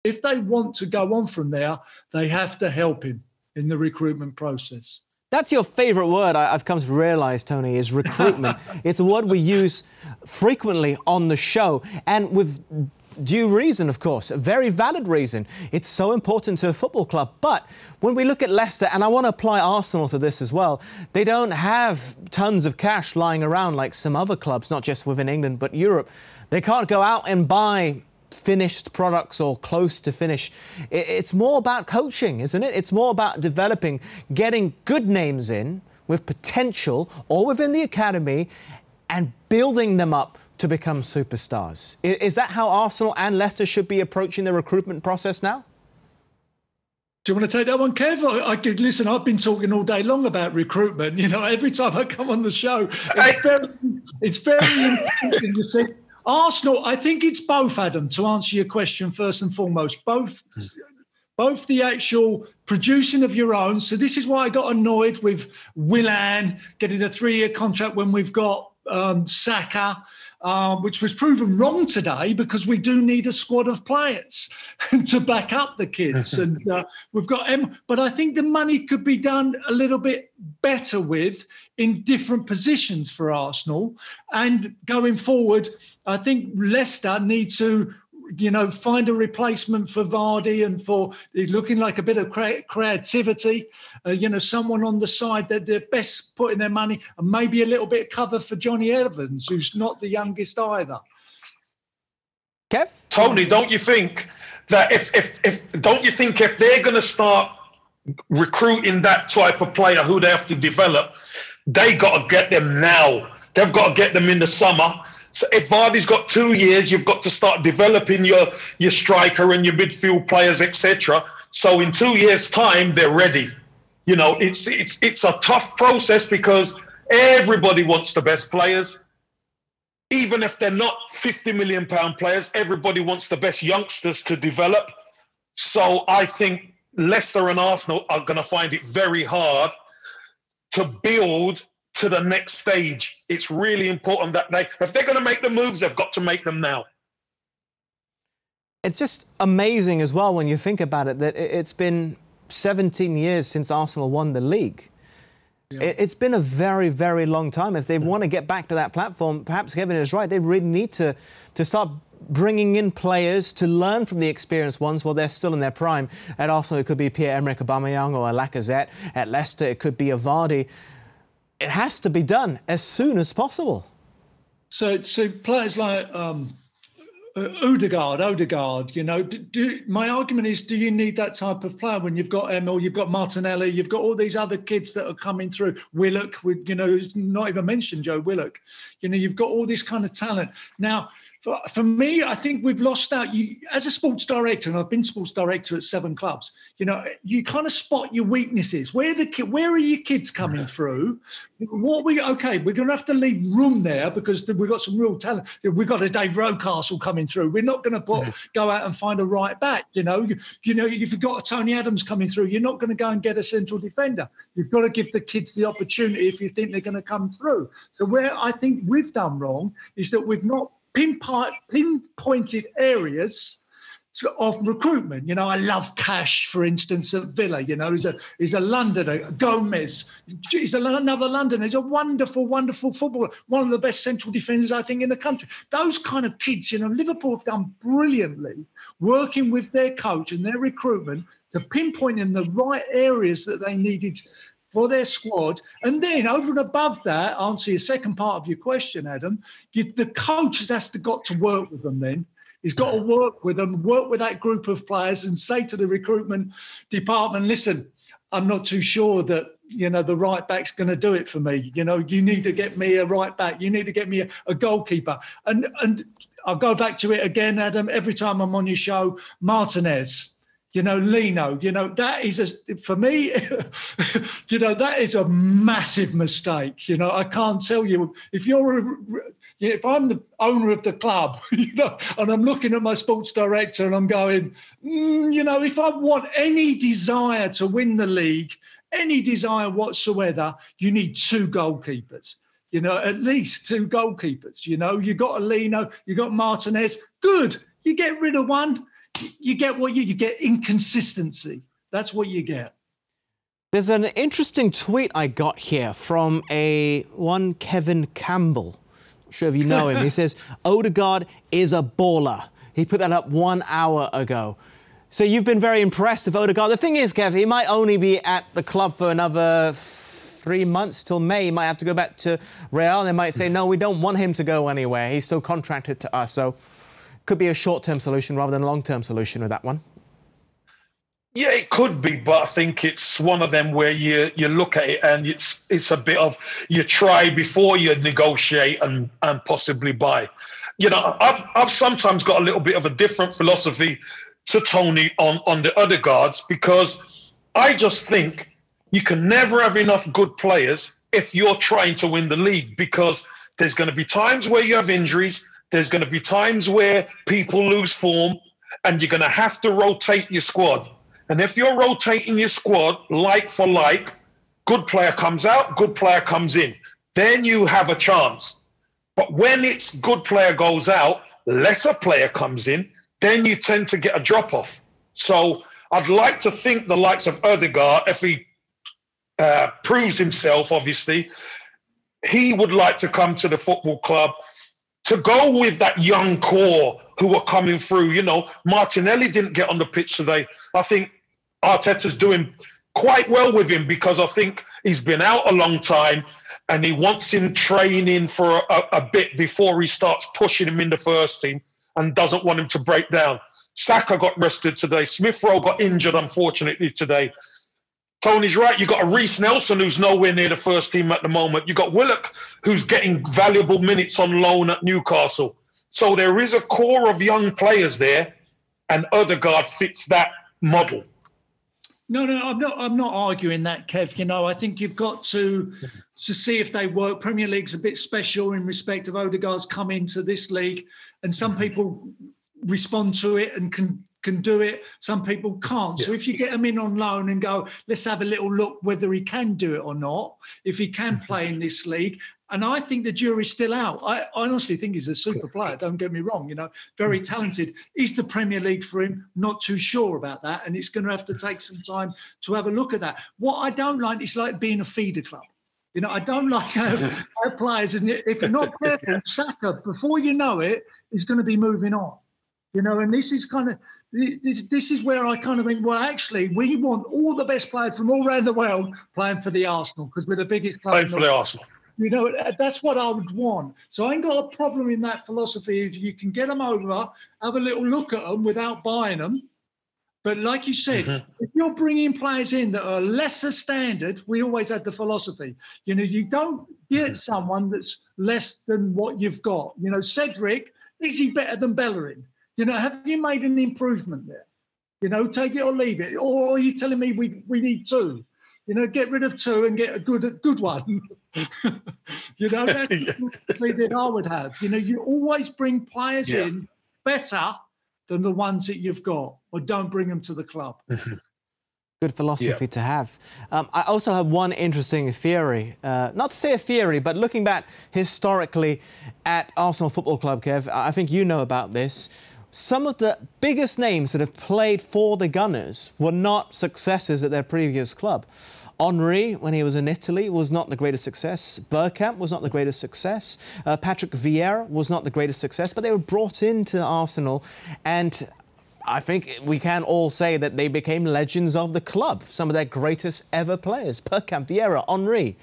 if they want to go on from there, they have to help him in the recruitment process. That's your favourite word, I've come to realise, Tony, is recruitment. It's a word we use frequently on the show, and with due reason, of course, a very valid reason. It's so important to a football club. But when we look at Leicester, and I want to apply Arsenal to this as well, they don't have tons of cash lying around like some other clubs, not just within England, but Europe. They can't go out and buy finished products or close to finish. It's more about coaching, isn't it? It's more about developing, getting good names in with potential or within the academy and building them up to become superstars. Is that how Arsenal and Leicester should be approaching the recruitment process now? Do you want to take that one, Kev? Listen, I've been talking all day long about recruitment. You know, every time I come on the show, it's very interesting to see. Arsenal, I think it's both, Adam, to answer your question first and foremost. Both the actual producing of your own. So this is why I got annoyed with Willan getting a 3-year contract when we've got Saka, which was proven wrong today because we do need a squad of players to back up the kids. And we've got but I think the money could be done a little bit better with in different positions for Arsenal. And going forward, I think Leicester need to, you know, find a replacement for Vardy and for looking like a bit of creativity, you know, someone on the side that they're best putting their money, and maybe a little bit of cover for Johnny Evans, who's not the youngest either. Kev? Tony, don't you think that if they're going to start recruiting that type of player who they have to develop, they got to get them now. They've got to get them in the summer. So if Vardy's got 2 years, you've got to start developing your striker and your midfield players, etc. So in 2 years' time, they're ready. You know, it's a tough process because everybody wants the best players. Even if they're not £50 million players, everybody wants the best youngsters to develop. So I think Leicester and Arsenal are going to find it very hard to build to the next stage. It's really important that if they're going to make the moves, they've got to make them now. It's just amazing as well when you think about it that it's been 17 years since Arsenal won the league. Yeah. It's been a very, very long time. If they want to get back to that platform, perhaps Kevin is right, they really need to start bringing in players to learn from the experienced ones while they're still in their prime. At Arsenal, it could be Pierre-Emerick Aubameyang or a Lacazette. At Leicester, it could be a Vardy. It has to be done as soon as possible. So players like Odegaard, you know, my argument is, do you need that type of player when you've got Emil, you've got Martinelli, you've got all these other kids that are coming through, Willock, you know, who's not even mentioned Joe Willock. You know, you've got all this kind of talent. Now, for me, I think we've lost out. As a sports director, and I've been sports director at 7 clubs, you know, you kind of spot your weaknesses. Where are your kids coming through? We're going to have to leave room there because we've got some real talent. We've got a Dave Rocastle coming through. We're not going to go out and find a right back. You know, if you've got a Tony Adams coming through, you're not going to go and get a central defender. You've got to give the kids the opportunity if you think they're going to come through. So where I think we've done wrong is that we've not pinpointed areas of recruitment. You know, I love Cash, for instance, at Villa. You know, he's a Londoner. Gomez, he's another Londoner. He's a wonderful, wonderful footballer. One of the best central defenders, I think, in the country. Those kind of kids, you know, Liverpool have done brilliantly working with their coach and their recruitment to pinpoint in the right areas that they needed for their squad. And then over and above that, answer your second part of your question, Adam, the coach has got to work with them then. He's got to work with them, work with that group of players and say to the recruitment department, listen, I'm not too sure that, you know, the right back's going to do it for me. You know, you need to get me a right back. You need to get me a goalkeeper. And I'll go back to it again, Adam, every time I'm on your show, Martinez. You know, Lino, you know, that is, for me, you know, that is a massive mistake. You know, I can't tell you, if I'm the owner of the club, you know, and I'm looking at my sports director and I'm going, you know, if I want any desire to win the league, any desire whatsoever, you need 2 goalkeepers. You know, at least 2 goalkeepers. You know, you got a Lino, you got Martinez, good. You get rid of one. you get what you get inconsistency. That's what you get. There's an interesting tweet I got here from one Kevin Campbell. I'm sure if you know him. He says, Odegaard is a baller. He put that up 1 hour ago. So you've been very impressed with Odegaard. The thing is, Kev, he might only be at the club for another 3 months till May. He might have to go back to Real. They might say, no, we don't want him to go anywhere. He's still contracted to us. So could be a short-term solution rather than a long-term solution with that one. Yeah, it could be, but I think it's one of them where you look at it and it's a bit of you try before you negotiate and possibly buy. You know, I've sometimes got a little bit of a different philosophy to Tony on the Odegaards, because I just think you can never have enough good players if you're trying to win the league, because there's going to be times where you have injuries, there's going to be times where people lose form, and you're going to have to rotate your squad. And if you're rotating your squad like for like, good player comes out, good player comes in, then you have a chance. But when it's good player goes out, lesser player comes in, then you tend to get a drop-off. So I'd like to think the likes of Odegaard, if he proves himself, obviously, he would like to come to the football club to go with that young core who are coming through. You know, Martinelli didn't get on the pitch today. I think Arteta's doing quite well with him, because I think he's been out a long time and he wants him training for a bit before he starts pushing him in the first team, and doesn't want him to break down. Saka got rested today. Smith-Rowe got injured, unfortunately, today. Tony's right. You've got a Reece Nelson who's nowhere near the first team at the moment. You've got Willock who's getting valuable minutes on loan at Newcastle. So there is a core of young players there, and Odegaard fits that model. No, I'm not arguing that, Kev. You know, I think you've got to see if they work. Premier League's a bit special in respect of Odegaard's come into this league, and some people respond to it and can do it. Some people can't. Yeah. So if you get him in on loan and go, let's have a little look whether he can do it or not, if he can play in this league. And I think the jury's still out. I honestly think he's a super player. Don't get me wrong. You know, very talented. Is the Premier League for him? Not too sure about that. And it's going to have to take some time to have a look at that. What I don't like is like being a feeder club. You know, I don't like how players, and if you're not careful, Saka, before you know it, is going to be moving on. You know, and this is kind of, this is where I kind of think, well, actually, we want all the best players from all around the world playing for the Arsenal, because we're the biggest club. Playing for the Arsenal. You know, that's what I would want. So I ain't got a problem in that philosophy. If you can get them over, have a little look at them without buying them. But like you said, if you're bringing players in that are lesser standard, we always had the philosophy. You know, you don't get someone that's less than what you've got. You know, Cedric, is he better than Bellerin? You know, have you made an improvement there? You know, take it or leave it. Or are you telling me we need two? You know, get rid of two and get a good one. You know, that's the that I would have. You know, you always bring players in better than the ones that you've got, or don't bring them to the club. Good philosophy to have. I also have one interesting theory. Not to say a theory, but looking back historically at Arsenal Football Club, Kev, I think you know about this. Some of the biggest names that have played for the Gunners were not successes at their previous club. Henry, when he was in Italy, was not the greatest success. Bergkamp was not the greatest success. Patrick Vieira was not the greatest success, but they were brought into Arsenal, and I think we can all say that they became legends of the club, some of their greatest ever players. Bergkamp, Vieira, Henry.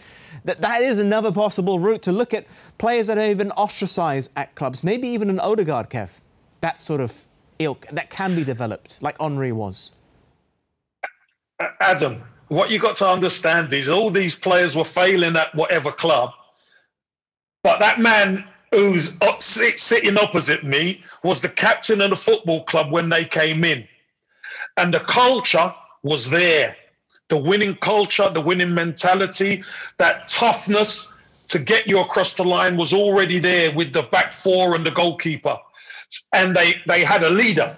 That is another possible route to look at players that have been ostracised at clubs, maybe even an Odegaard, Kev. That sort of ilk that can be developed, like Henry was. Adam, what you got to understand is all these players were failing at whatever club, but that man who's sitting opposite me was the captain of the football club when they came in. And the culture was there. The winning culture, the winning mentality, that toughness to get you across the line was already there with the back four and the goalkeeper. And they had a leader.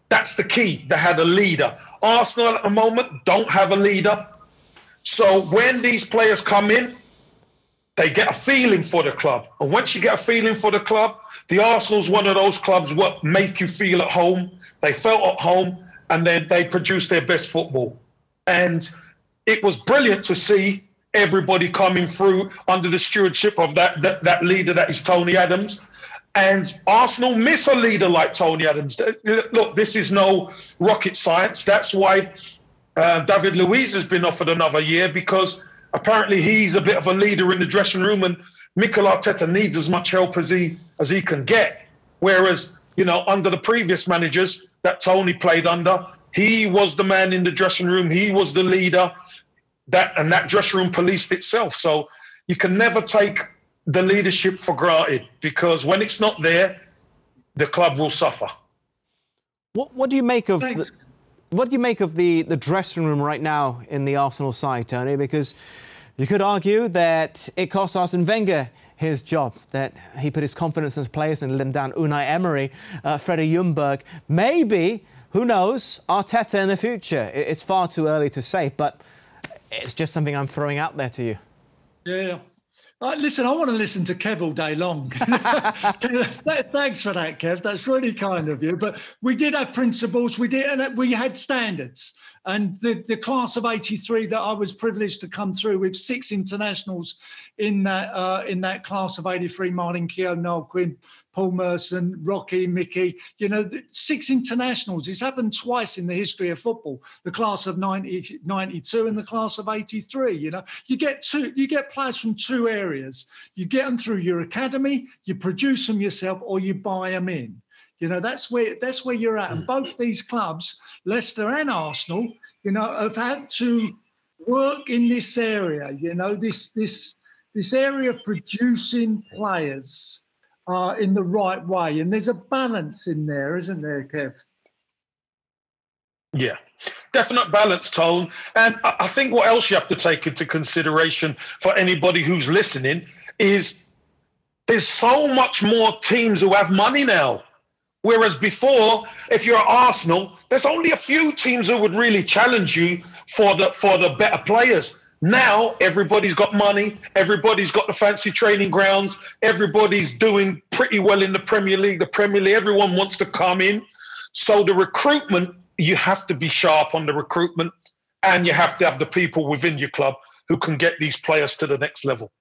That's the key. They had a leader. Arsenal at the moment don't have a leader. So when these players come in, they get a feeling for the club. And once you get a feeling for the club, the Arsenal's one of those clubs what make you feel at home. They felt at home, and then they produced their best football. And it was brilliant to see everybody coming through under the stewardship of that leader that is Tony Adams. And Arsenal miss a leader like Tony Adams. Look, this is no rocket science. That's why David Luiz has been offered another year, because apparently he's a bit of a leader in the dressing room, and Mikel Arteta needs as much help as he can get. Whereas, you know, under the previous managers that Tony played under, he was the man in the dressing room. He was the leader. That dressing room policed itself. So you can never take the leadership for granted, because when it's not there, the club will suffer. What do you make of the dressing room right now in the Arsenal side, Tony? Because you could argue that it cost Arsene Wenger his job, that he put his confidence in his players and let him down. Unai Emery, Freddie Ljungberg, maybe, who knows, Arteta in the future. It's far too early to say, but it's just something I'm throwing out there to you. Yeah. Listen, I want to listen to Kev all day long. Thanks for that, Kev. That's really kind of you. But we did have principles. We had standards. And the class of '83 that I was privileged to come through with 6 internationals in that class of '83, Martin Keown, Noel Quinn, Paul Merson, Rocky, Mickey, 6 internationals. It's happened twice in the history of football. The class of 92 and the class of '83. You get players from 2 areas. You get them through your academy, you produce them yourself, or you buy them in. That's where you're at. And both these clubs, Leicester and Arsenal, have had to work in this area. This area of producing players in the right way. And there's a balance in there, isn't there, Kev? Yeah, definite balance, Tone. And I think what else you have to take into consideration for anybody who's listening is there's so much more teams who have money now. Whereas before, if you're Arsenal, there's only a few teams who would really challenge you for the better players. Now, everybody's got money. Everybody's got the fancy training grounds. Everybody's doing pretty well in the Premier League. Everyone wants to come in. So the recruitment, you have to be sharp on the recruitment, and you have to have the people within your club who can get these players to the next level.